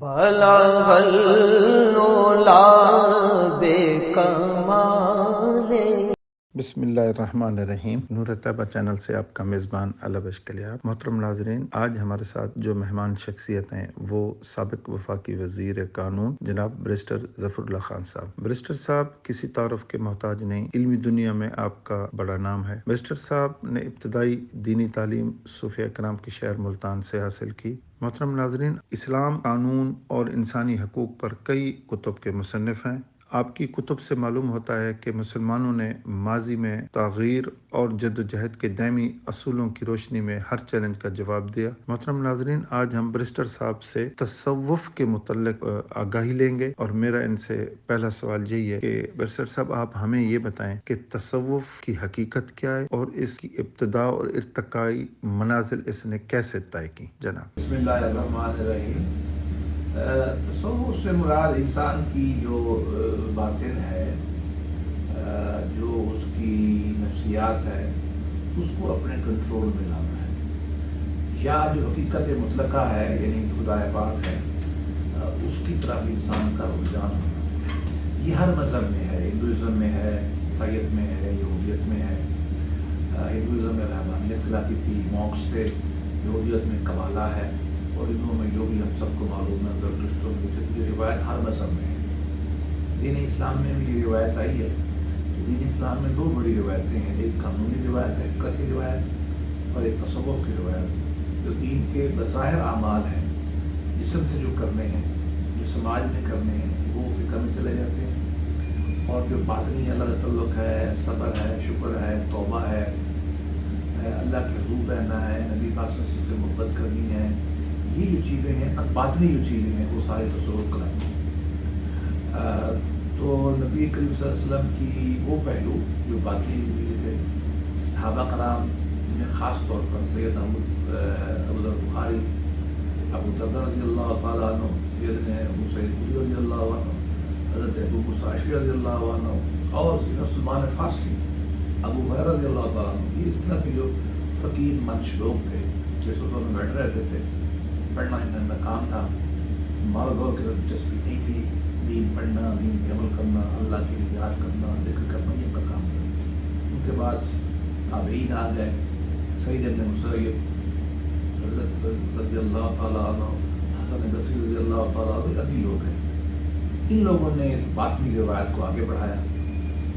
بلغ العلا بکمال۔ بسم اللہ الرحمن الرحیم۔ نور طیبہ چینل سے آپ کا میزبان علوی اشکلیار۔ محترم ناظرین، آج ہمارے ساتھ جو مہمان شخصیت ہیں وہ سابق وفاقی وزیر قانون جناب بیرسٹر ظفر اللہ خان صاحب۔ بیرسٹر صاحب کسی تعارف کے محتاج نہیں، علمی دنیا میں آپ کا بڑا نام ہے۔ بیرسٹر صاحب نے ابتدائی دینی تعلیم صوفیہ کرام کے شہر ملتان سے حاصل کی۔ محترم ناظرین، اسلام، قانون اور انسانی حقوق پر کئی کتب کے مصنف ہیں۔ آپ کی کتب سے معلوم ہوتا ہے کہ مسلمانوں نے ماضی میں تغیر اور جد و جہد کے دائمی اصولوں کی روشنی میں ہر چیلنج کا جواب دیا۔ محترم ناظرین، آج ہم بیرسٹر صاحب سے تصوف کے متعلق آگاہی لیں گے، اور میرا ان سے پہلا سوال یہی ہے کہ بیرسٹر صاحب آپ ہمیں یہ بتائیں کہ تصوف کی حقیقت کیا ہے اور اس کی ابتدا اور ارتقائی منازل اس نے کیسے طے کی؟ جناب بسم اللہ الرحمن الرحیم۔ تصوف سے مراد انسان کی جو باطن ہے، جو اس کی نفسیات ہے، اس کو اپنے کنٹرول میں لانا ہے، یا جو حقیقت مطلقہ ہے یعنی خدا پاک ہے، اس کی طرف انسان کا رجحان ہونا۔ یہ ہر مذہب میں ہے، ہندوازم میں ہے، عیسائیت میں ہے، یہودیت میں ہے۔ ہندوازم میں رحمانیت کہلاتی تھی، موکس سے، یہودیت میں قبالہ ہے، اور ہندوؤں میں جو بھی ہم سب کو معلوم ہے زرتشتوں میں تھے۔ یہ روایت ہر مذہب میں ہے۔ دین اسلام میں بھی یہ روایت آئی ہے۔ دین اسلام میں دو بڑی روایتیں ہیں، ایک قانونی روایت ہے، فقہ کی روایت، اور ایک تصوف کی روایت۔ جو دین کے بظاہر اعمال ہیں، جسم سے جو کرنے ہیں، جو سماج میں کرنے ہیں، وہ فقہ میں چلے جاتے ہیں، اور جو باطنی اللہ کا تعلق ہے، صبر ہے، شکر ہے، توبہ ہے، اللہ کے حضور رہنا ہے، نبی پاک صلی اللہ علیہ وسلم سے محبت کرنی ہے، یہ جو چیزیں ہیں، باطنی جو چیزیں ہیں، وہ سارے تصوف کراتی ہیں۔ تو نبی کریم صلی اللہ علیہ وسلم کی وہ پہلو جو باطنی زندگی سے تھے، صحابہ کرام میں خاص طور پر سید ابو ذر بخاری، ابو دردہ رضی اللہ تعالیٰ عنہ، سیدنا ابو سعید خدری رضی اللہ عنہ، حضرت ابو موسیٰ اشعری رضی اللہ عنہ، اور سیدنا سلمان فارسی، ابو ہریرہ رضی اللہ تعالیٰ عنہ، یہ اس طرح کے جو فقیر منش لوگ تھے جو سفر میں بیٹھ رہتے تھے۔ پڑھنا ان کا کام تھا، مال دور کی دلچسپی نہیں تھی، دین پڑھنا، دین پہ عمل کرنا، اللہ کے لیے یاد کرنا، ذکر کرنا، یہ ان کا کام تھا۔ ان کے بعد تابعین آ گئے، سعید بن مسیب رضی اللہ تعالیٰ عنہ، حسن بصری رضی اللہ تعالیٰ عنہ، عدی لوگ ہیں۔ ان لوگوں نے اس باطنی روایت کو آگے بڑھایا،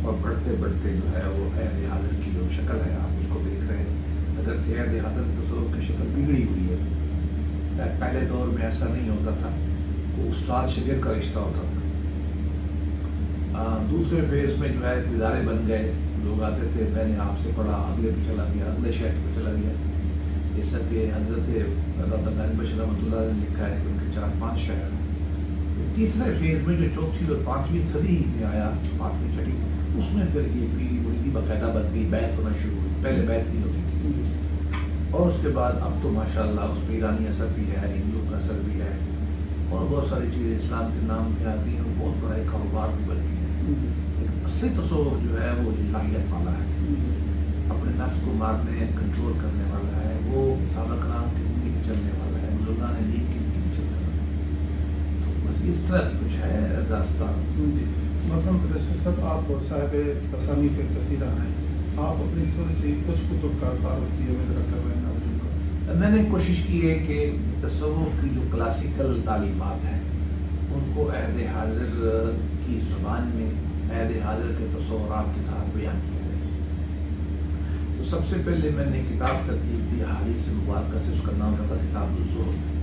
اور بڑھتے بڑھتے جو ہے وہ عہد حاضر کی جو شکل ہے آپ اس کو دیکھ رہے ہیں۔ اگر کہ عہد حاضر تصوف کی شکل بگڑی ہوئی ہے، پہلے دور میں ایسا نہیں ہوتا تھا، وہ استاد شاگرد کا رشتہ ہوتا تھا۔ دوسرے فیز میں جو ہے ادارے بن گئے، لوگ آتے تھے، میں نے آپ سے پڑھا، اگلے پہ چلا گیا، اگلے شہر پہ چلا گیا۔ جیسا کہ حضرت بغدادی بشیر رحمۃ اللہ نے لکھا ہے کہ ان کے 4-5 شہر۔ تیسرے فیز میں جو 4تھی اور 5ویں صدی میں آیا، 5ویں 6ویں، اس میں پھر یہ پیری مرید باقاعدہ بن گئی، بیعت ہونا شروع ہوئی۔ پہلے بیعت نہیں ہوتی تھی، اور اس کے بعد اب تو ماشاءاللہ اس پہ ایرانی اثر بھی ہے، ہندو کا اثر بھی ہے، اور بہت ساری چیزیں اسلام کے نام پہ آ گئی ہیں، اور بہت بڑا ایک کاروبار بھی بن گیا ہے۔ لیکن اصلی تصوف جو ہے وہ الہیت والا ہے، اپنے نفس کو مارنے، کنٹرول کرنے والا ہے، وہ صحابہ کرام کی زندگی پہ چلنے والا ہے، بزرگان دین کی زندگی پہ چلنے والا ہے۔ تو بس اس طرح کی کچھ ہے داستان۔ مطلب بیرسٹر صاحب، آپ صاحب تصانیف کثیرہ ہیں، آپ اپنی تھوڑی سی کچھ کتب کا تعارف کیے ہوئے رکھا ہوئے ہیں ناظرین کو۔ میں نے کوشش کی ہے کہ تصوف کی جو کلاسیکل تعلیمات ہیں ان کو عہد حاضر کی زبان میں، عہد حاضر کے تصورات کے ساتھ بیان کیا جائے۔ تو سب سے پہلے میں نے کتاب ترتیب دی احادیث مبارکہ سے، اس کا نام رکھا کتاب الزہد۔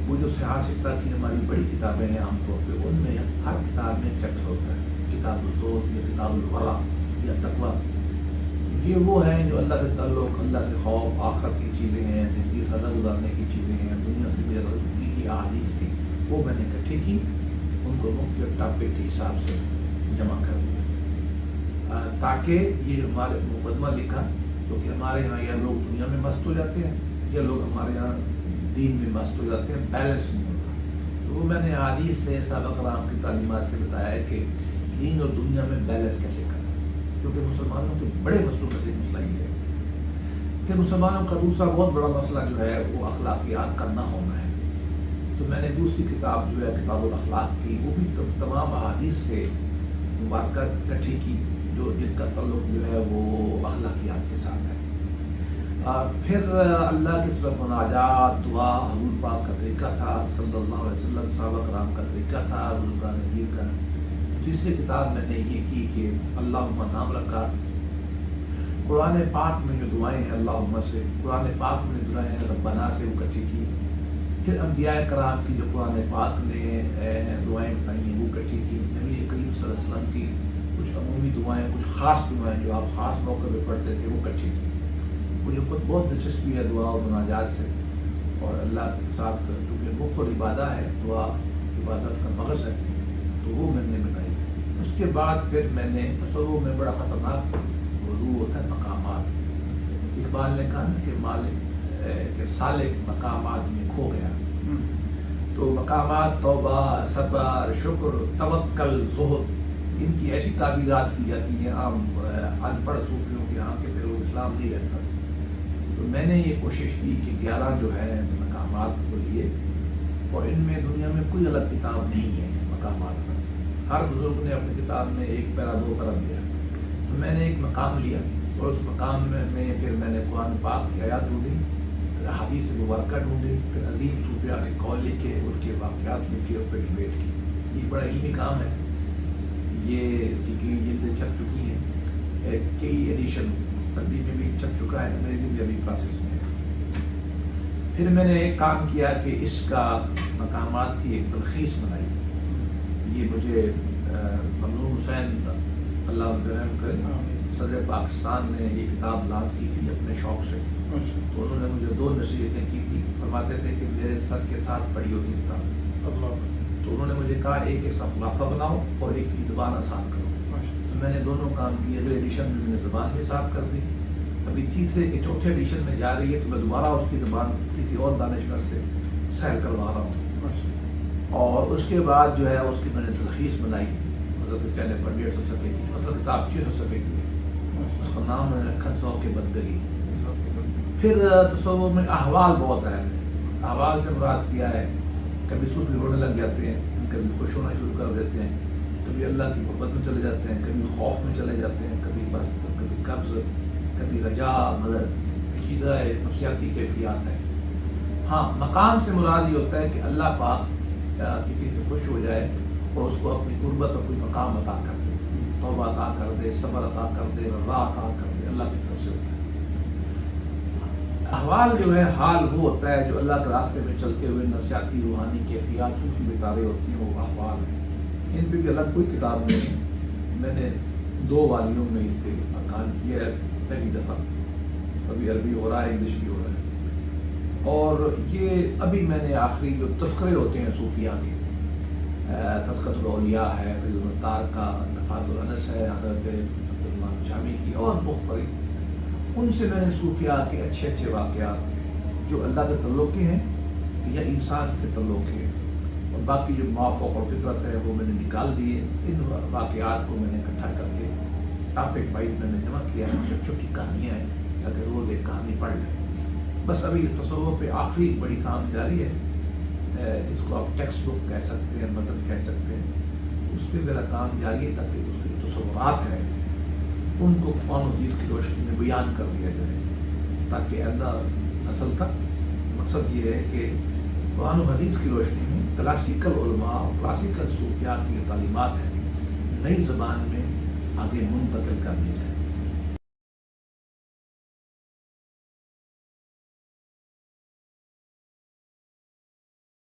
وہ جو سیاح سکتہ کی ہماری بڑی کتابیں ہیں عام طور پہ، ان میں ہر کتاب میں ایک چیپٹر ہوتا ہے، کتاب الزہد یا کتاب الورع یا تقویٰ۔ یہ وہ ہیں جو اللہ سے تعلق، اللہ سے خوف، آخرت کی چیزیں ہیں، زندگی سادہ گزارنے کی چیزیں ہیں، دنیا سے بے غرضی کی احادیث تھی، وہ میں نے اکٹھی کی، ان کو مختلف ٹاپک کے حساب سے جمع کر دیا، تاکہ یہ جو ہمارے مقدمہ لکھا، کیونکہ ہمارے یہاں یا لوگ دنیا میں مست ہو جاتے ہیں یا لوگ ہمارے یہاں دین میں مست ہو جاتے ہیں، بیلنس نہیں ہوتا۔ تو وہ میں نے احادیث سے، صحابہ کرام کی تعلیمات سے بتایا ہے کہ دین اور دنیا میں بیلنس کیسے کرنا، کیونکہ مسلمانوں کے بڑے مسئلوں میں سے مسئلہ یہ ہے کہ مسلمانوں کا دوسرا بہت بڑا مسئلہ جو ہے وہ اخلاقیات کا نہ ہونا ہے۔ تو میں نے دوسری کتاب جو ہے کتاب الاخلاق کی، وہ بھی تمام احادیث سے مبارکہ کٹھی کی جن کا تعلق جو ہے وہ اخلاقیات کے ساتھ ہے۔ پھر اللہ کی طرف مناجات، دعا، حضور پاک کا طریقہ تھا صلی اللہ علیہ وسلم، صحابہ کرام کا طریقہ تھا، بزرگان دین کا۔ تیسری کتاب میں نے یہ کی کہ اللہم نام رکھا، قرآن پاک میں جو دعائیں ہیں اللہم سے، قرآن پاک میں دعائیں ہیں ربنا سے، وہ کٹھی کی۔ پھر انبیاء کرام کی جو قرآن پاک نے دعائیں بتائی ہیں وہ کٹھی کی۔ نبی کریم صلی اللہ علیہ وسلم کی کچھ عمومی دعائیں، کچھ خاص دعائیں جو آپ خاص موقع پہ پڑھتے تھے، وہ کٹھی کی۔ مجھے خود بہت دلچسپی ہے دعا و مناجات سے، اور اللہ کے ساتھ چونکہ مخ اور عبادہ ہے، دعا عبادت کا مغز ہے، تو وہ میں نے بنائی۔ اس کے بعد پھر میں نے تصور میں بڑا خطرناک موضوع ہوتا ہے مقامات۔ اقبال نے کہا نا کہ مالک کہ سالک مقامات میں کھو گیا، تو مقامات توبہ، صبر، شکر، توکل، زہد، ان کی ایسی تعبیرات کی جاتی ہیں عام ان پڑھ صوفیوں کے یہاں کہ پھر وہ اسلام نہیں رہتا۔ تو میں نے یہ کوشش کی کہ 11 جو ہے مقامات کو لیے، اور ان میں دنیا میں کوئی الگ کتاب نہیں ہے مقامات پر، ہر بزرگ نے اپنی کتاب میں 1 پیرا 2 پیرا دیا، تو میں نے ایک مقام لیا، اور اس مقام میں پھر میں نے قرآن پاک کی آیات ڈھونڈی، پھر حدیث مبارکہ ڈھونڈی، پھر عظیم صوفیاء کے قول لکھے، ان کے واقعات لکھے، اس پہ ڈیبیٹ کی۔ یہ بڑا علمی کام ہے، یہ اس کی کئی جلدیں چھپ چکی ہیں، کئی ایڈیشن عربی میں بھی چھپ چکا ہے، انگریزی میں ابھی پروسیس میں ہے۔ پھر میں نے ایک کام کیا کہ اس کا مقامات کی ایک تلخیص بنائی۔ یہ مجھے ممنون حسین اللہ رحم کرے، صدر پاکستان نے یہ کتاب لانچ کی تھی اپنے شوق سے، تو انہوں نے مجھے 2 نصیحتیں کی تھی، فرماتے تھے کہ میرے سر کے ساتھ پڑھی ہوتی کتاب، تو انہوں نے مجھے کہا ایک اس کا خلاصہ بناؤ اور ایک کی زبان آسان کرو، تو میں نے دونوں کام کیے۔ اگلے ایڈیشن میں نے زبان بھی صاف کر دی، ابھی تیسرے کے چوتھے ایڈیشن میں جا رہی ہے، تو میں دوبارہ اس کی زبان کسی اور دانشور سے سہل کروا رہا ہوں، اور اس کے بعد جو ہے اس کی میں نے تلخیص بنائی، حضرت کے کہنے پر 150 صفحے کی، مطلب کتاب 600 صفحے کی ہے، اس کا نام میں نے رکھا ذوق بندگی۔ پھر تصور میں احوال بہت اہم ہے، احوال سے مراد کیا ہے، کبھی صوفی رونے لگ جاتے ہیں، کبھی خوش ہونا شروع کر دیتے ہیں، کبھی اللہ کی محبت میں چلے جاتے ہیں، کبھی خوف میں چلے جاتے ہیں، کبھی بست، کبھی قبض، کبھی رجا، مدد، عقیدہ ہے، نفسیاتی کیفیات ہے۔ ہاں، مقام سے مراد یہ ہوتا ہے کہ اللہ پاک کسی سے خوش ہو جائے اور اس کو اپنی قربت اور کوئی مقام عطا کر دے، توبہ عطا کر دے، صبر عطا کر دے، رضا عطا کر دے، اللہ کی طرف سے ہوتا ہے۔ احوال جو ہے، حال وہ ہوتا ہے جو اللہ کے راستے میں چلتے ہوئے نفسیاتی روحانی کیفیات صوفی بتارے ہوتی ہیں، وہ احوال ہیں۔ ان پہ بھی الگ کوئی کتاب نہیں ہے، میں نے 2 والیوں میں اس پہ کام کیا ہے، پہلی دفعہ، ابھی عربی ہو رہا ہے، انگلش بھی ہو رہا ہے، اور یہ ابھی میں نے آخری جو تذکرے ہوتے ہیں صوفیاء کے، تذکرۃ الاولیاء ہے، فیض الاتار کا، نفحات الانس ہے، حضرت عبدالرحمن جامی کی، اور مختلف، ان سے میں نے صوفیاء کے اچھے اچھے واقعات جو اللہ سے تعلق کے ہیں یا انسان سے تعلق کے ہیں، اور باقی جو مافوق اور فطرت ہے وہ میں نے نکال دیے۔ ان واقعات کو میں نے اکٹھا کر کے ٹاپک وائز میں نے جمع کیا ہے، چھوٹی چھوٹی کہانیاں ہیں، تاکہ روز ایک کہانی پڑھ لیں۔ بس ابھی تصوف پہ آخری بڑی کام جاری ہے، اس کو آپ ٹیکسٹ بک کہہ سکتے ہیں، متن کہہ سکتے ہیں، اس پہ میرا کام جاری ہے، تاکہ اس کے جو تصورات ہیں ان کو قرآن و حدیث کی روشنی میں بیان کر دیا جائے، تاکہ اللہ اصل تک مقصد یہ ہے کہ قرآن و حدیث کی روشنی میں کلاسیکل علماء اور کلاسیکل صوفیات کی جو تعلیمات ہیں نئی زبان میں آگے منتقل کر دی جائے۔